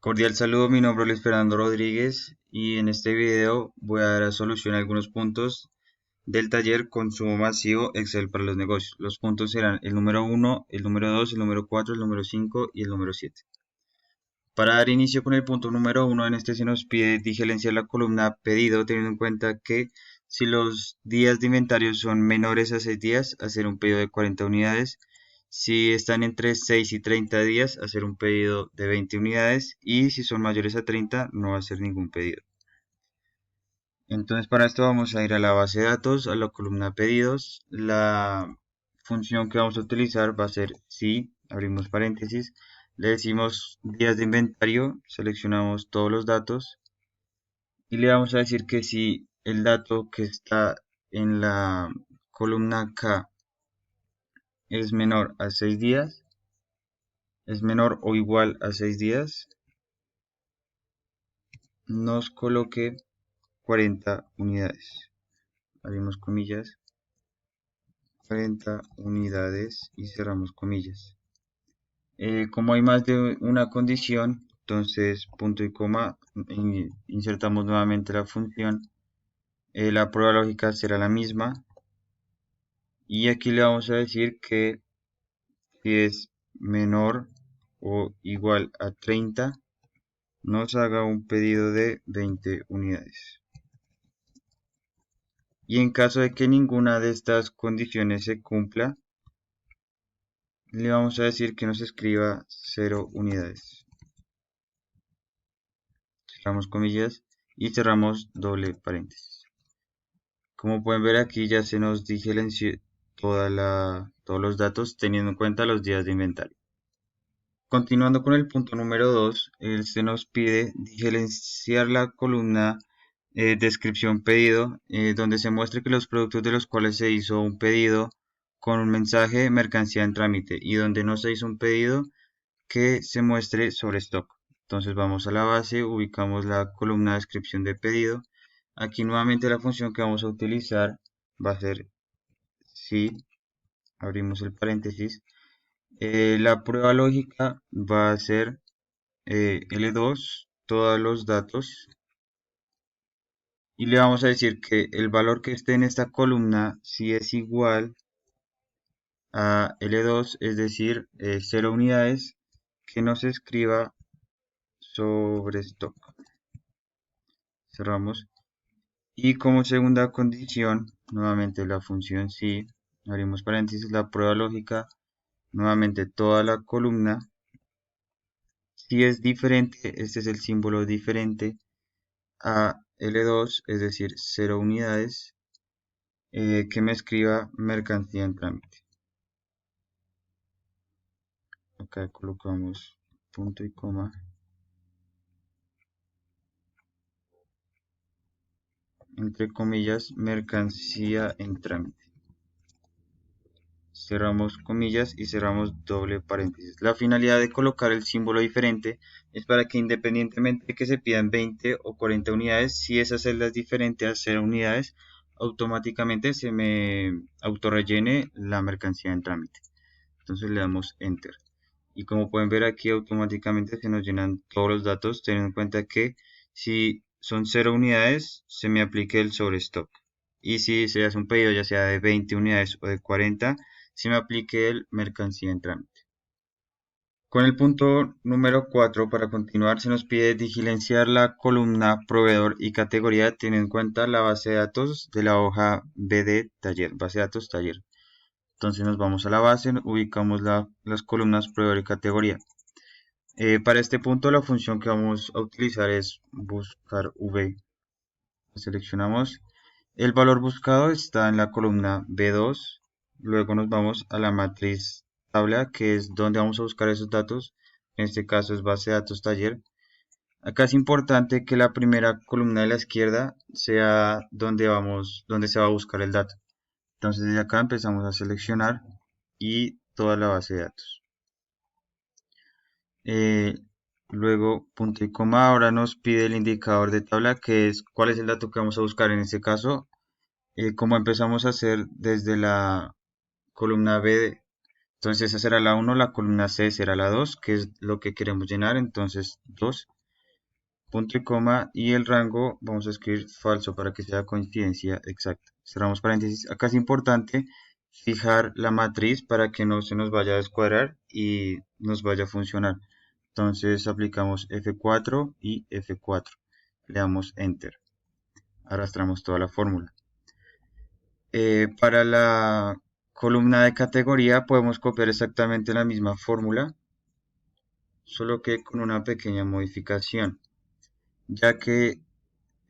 Cordial saludo, mi nombre es Luis Fernando Rodríguez y en este video voy a dar a solución algunos puntos del taller Consumo Masivo Excel para los negocios. Los puntos serán el número 1, el número 2, el número 4, el número 5 y el número 7. Para dar inicio con el punto número 1, en este se nos pide diligenciar la columna pedido, teniendo en cuenta que si los días de inventario son menores a 6 días, hacer un pedido de 40 unidades. Si están entre 6 y 30 días, hacer un pedido de 20 unidades. Y si son mayores a 30, no hacer ningún pedido. Entonces para esto vamos a ir a la base de datos, a la columna pedidos. La función que vamos a utilizar va a ser si, abrimos paréntesis, le decimos días de inventario, seleccionamos todos los datos y le vamos a decir que si el dato que está en la columna K es menor a 6 días, es menor o igual a 6 días, nos coloque 40 unidades. Abrimos comillas, 40 unidades y cerramos comillas. Como hay más de una condición, entonces punto y coma, insertamos nuevamente la función. La prueba lógica será la misma. Y aquí le vamos a decir que si es menor o igual a 30, nos haga un pedido de 20 unidades. Y en caso de que ninguna de estas condiciones se cumpla, le vamos a decir que nos escriba 0 unidades. Cerramos comillas y cerramos doble paréntesis. Como pueden ver aquí ya se nos diligenció todos los datos teniendo en cuenta los días de inventario. Continuando con el punto número 2, se nos pide diligenciar la columna descripción pedido, donde se muestre que los productos de los cuales se hizo un pedido con un mensaje mercancía en trámite y donde no se hizo un pedido que se muestre sobre stock. Entonces vamos a la base, ubicamos la columna descripción de pedido. Aquí nuevamente la función que vamos a utilizar va a ser si, abrimos el paréntesis, la prueba lógica va a ser L2, todos los datos, y le vamos a decir que el valor que esté en esta columna si es igual a L2, es decir, 0 unidades, que nos escriba sobre stock. Cerramos. Y como segunda condición, nuevamente la función si, abrimos paréntesis, la prueba lógica, nuevamente toda la columna. Si es diferente, este es el símbolo diferente a L2, es decir, 0 unidades, que me escriba mercancía en trámite. Acá colocamos punto y coma. Entre comillas, mercancía en trámite. Cerramos comillas y cerramos doble paréntesis. La finalidad de colocar el símbolo diferente es para que independientemente de que se pidan 20 o 40 unidades, si esa celda es diferente a 0 unidades, automáticamente se me autorrellene la mercancía en trámite. Entonces le damos Enter. Y como pueden ver aquí automáticamente se nos llenan todos los datos, teniendo en cuenta que si son 0 unidades, se me aplique el sobrestock. Y si se hace un pedido ya sea de 20 unidades o de 40, se me aplique el mercancía en trámite. Con el punto número 4, para continuar, se nos pide diligenciar la columna proveedor y categoría teniendo en cuenta la base de datos de la hoja BD taller, base de datos taller. Entonces nos vamos a la base, ubicamos las columnas proveedor y categoría. Para este punto la función que vamos a utilizar es buscar V. Seleccionamos el valor buscado, está en la columna B2. Luego nos vamos a la matriz tabla, que es donde vamos a buscar esos datos. En este caso es base de datos taller. Acá es importante que la primera columna de la izquierda sea donde se va a buscar el dato. Entonces desde acá empezamos a seleccionar y toda la base de datos. Luego punto y coma, ahora nos pide el indicador de tabla, que es cuál es el dato que vamos a buscar en este caso. Como empezamos a hacer desde la columna B, entonces esa será la 1, la columna C será la 2, que es lo que queremos llenar, entonces 2. punto y coma, y el rango vamos a escribir falso para que sea coincidencia exacta. Cerramos paréntesis. Acá es importante fijar la matriz para que no se nos vaya a descuadrar y nos vaya a funcionar. Entonces aplicamos F4 y F4. Le damos Enter. Arrastramos toda la fórmula. Para la columna de categoría podemos copiar exactamente la misma fórmula, solo que con una pequeña modificación, ya que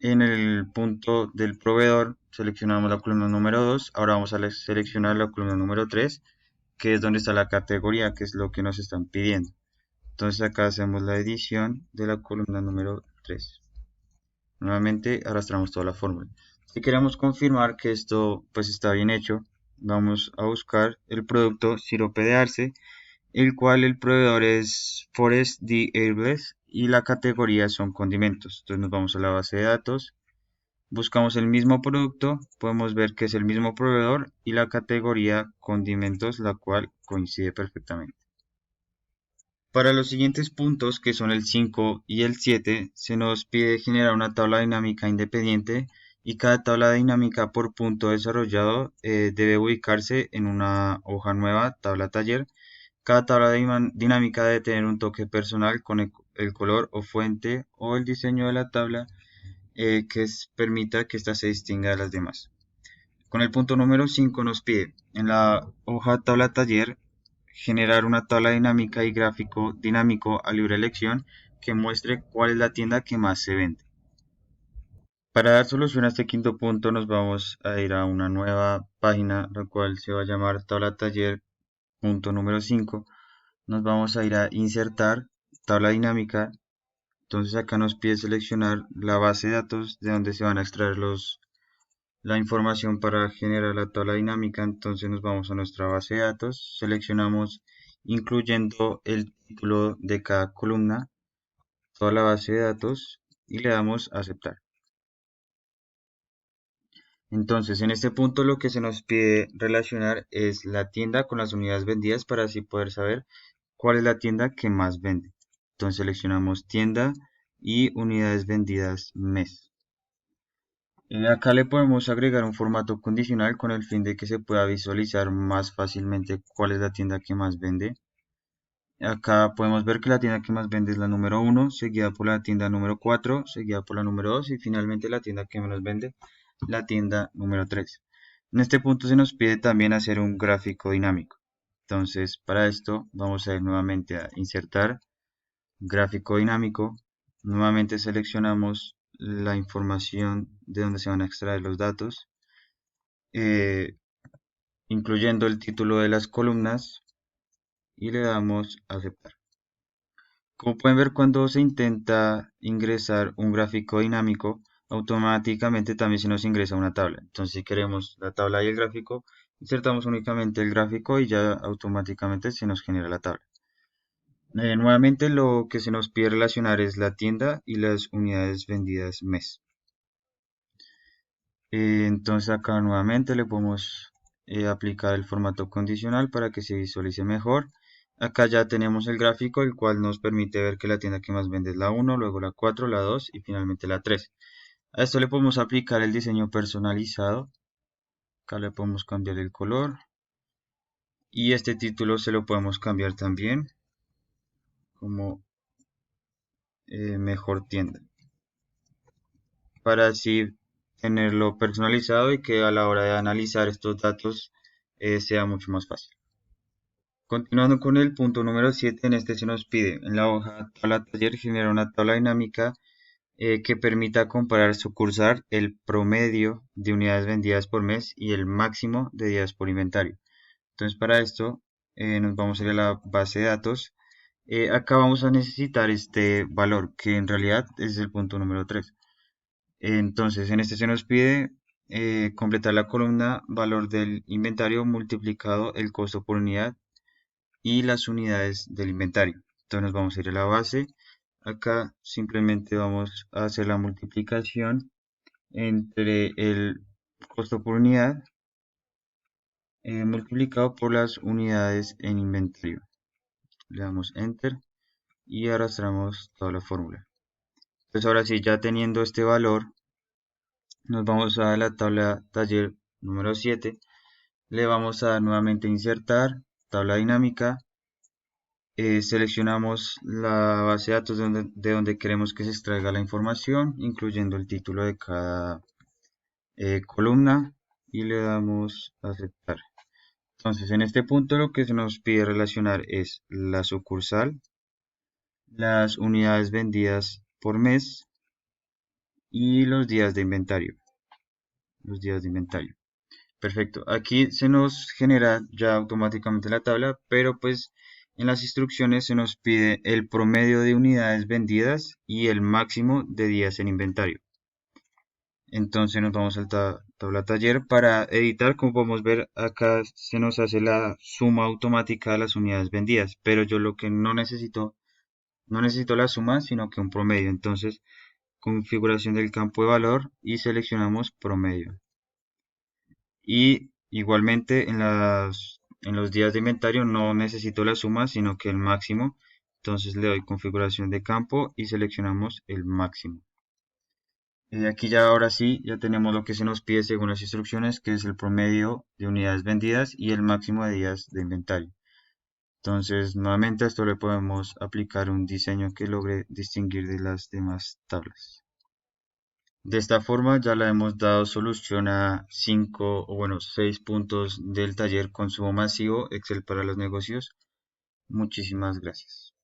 en el punto del proveedor seleccionamos la columna número 2, ahora vamos a seleccionar la columna número 3, que es donde está la categoría, que es lo que nos están pidiendo. Entonces acá hacemos la edición de la columna número 3. Nuevamente arrastramos toda la fórmula. Si queremos confirmar que esto pues está bien hecho, vamos a buscar el producto sirope de arce, el cual el proveedor es Forest D. Herbes y la categoría son condimentos. Entonces nos vamos a la base de datos, buscamos el mismo producto, podemos ver que es el mismo proveedor y la categoría condimentos, la cual coincide perfectamente. Para los siguientes puntos, que son el 5 y el 7, se nos pide generar una tabla dinámica independiente y cada tabla dinámica por punto desarrollado debe ubicarse en una hoja nueva, tabla taller. Cada tabla dinámica debe tener un toque personal con el color o fuente o el diseño de la tabla permita que ésta se distinga de las demás. Con el punto número 5 nos pide en la hoja tabla taller generar una tabla dinámica y gráfico dinámico a libre elección que muestre cuál es la tienda que más se vende. Para dar solución a este quinto punto nos vamos a ir a una nueva página, la cual se va a llamar tabla taller punto número 5. Nos vamos a ir a insertar tabla dinámica. Entonces acá nos pide seleccionar la base de datos de donde se van a extraer la información para generar la tabla dinámica. Entonces nos vamos a nuestra base de datos, seleccionamos incluyendo el título de cada columna, toda la base de datos y le damos a aceptar. Entonces en este punto lo que se nos pide relacionar es la tienda con las unidades vendidas para así poder saber cuál es la tienda que más vende. Entonces seleccionamos tienda y unidades vendidas mes. Acá le podemos agregar un formato condicional con el fin de que se pueda visualizar más fácilmente cuál es la tienda que más vende. Acá podemos ver que la tienda que más vende es la número 1, seguida por la tienda número 4, seguida por la número 2 y finalmente la tienda que menos vende, la tienda número 3. En este punto se nos pide también hacer un gráfico dinámico. Entonces para esto vamos a ir nuevamente a insertar gráfico dinámico. Nuevamente seleccionamos la información de donde se van a extraer los datos, eh, incluyendo el título de las columnas y le damos a aceptar. Como pueden ver, cuando se intenta ingresar un gráfico dinámico, automáticamente también se nos ingresa una tabla. Entonces, si queremos la tabla y el gráfico, insertamos únicamente el gráfico y ya automáticamente se nos genera la tabla. Nuevamente lo que se nos pide relacionar es la tienda y las unidades vendidas mes. Entonces acá nuevamente le podemos aplicar el formato condicional para que se visualice mejor. Acá ya tenemos el gráfico, el cual nos permite ver que la tienda que más vende es la 1, luego la 4, la 2 y finalmente la 3. A esto le podemos aplicar el diseño personalizado. Acá le podemos cambiar el color y este título se lo podemos cambiar también como mejor tienda, para así tenerlo personalizado y que a la hora de analizar estos datos sea mucho más fácil. Continuando con el punto número 7, en este se nos pide en la hoja tabla taller generar una tabla dinámica que permita comparar sucursal el promedio de unidades vendidas por mes y el máximo de días por inventario. Entonces para esto nos vamos a ir a la base de datos. Acá vamos a necesitar este valor que en realidad es el punto número 3. Entonces, en este se nos pide completar la columna valor del inventario multiplicado el costo por unidad y las unidades del inventario. Entonces nos vamos a ir a la base. Acá simplemente vamos a hacer la multiplicación entre el costo por unidad multiplicado por las unidades en inventario. Le damos Enter y arrastramos toda la fórmula. Pues ahora sí, ya teniendo este valor, nos vamos a la tabla taller número 7. Le vamos a dar nuevamente insertar, tabla dinámica. Seleccionamos la base de datos de donde queremos que se extraiga la información, incluyendo el título de cada columna, y le damos a aceptar. Entonces, en este punto lo que se nos pide relacionar es la sucursal, las unidades vendidas por mes y los días de inventario. Los días de inventario. Perfecto. Aquí se nos genera ya automáticamente la tabla, pero pues en las instrucciones se nos pide el promedio de unidades vendidas y el máximo de días en inventario. Entonces nos vamos a la tabla taller para editar. Como podemos ver acá se nos hace la suma automática de las unidades vendidas, pero yo lo que no necesito la suma, sino que un promedio. Entonces, configuración del campo de valor y seleccionamos promedio. Y igualmente en los días de inventario no necesito la suma, sino que el máximo. Entonces le doy configuración de campo y seleccionamos el máximo. Aquí ya ahora sí, ya tenemos lo que se nos pide según las instrucciones, que es el promedio de unidades vendidas y el máximo de días de inventario. Entonces, nuevamente a esto le podemos aplicar un diseño que logre distinguir de las demás tablas. De esta forma ya le hemos dado solución a 5 o bueno 6 puntos del taller consumo masivo Excel para los negocios. Muchísimas gracias.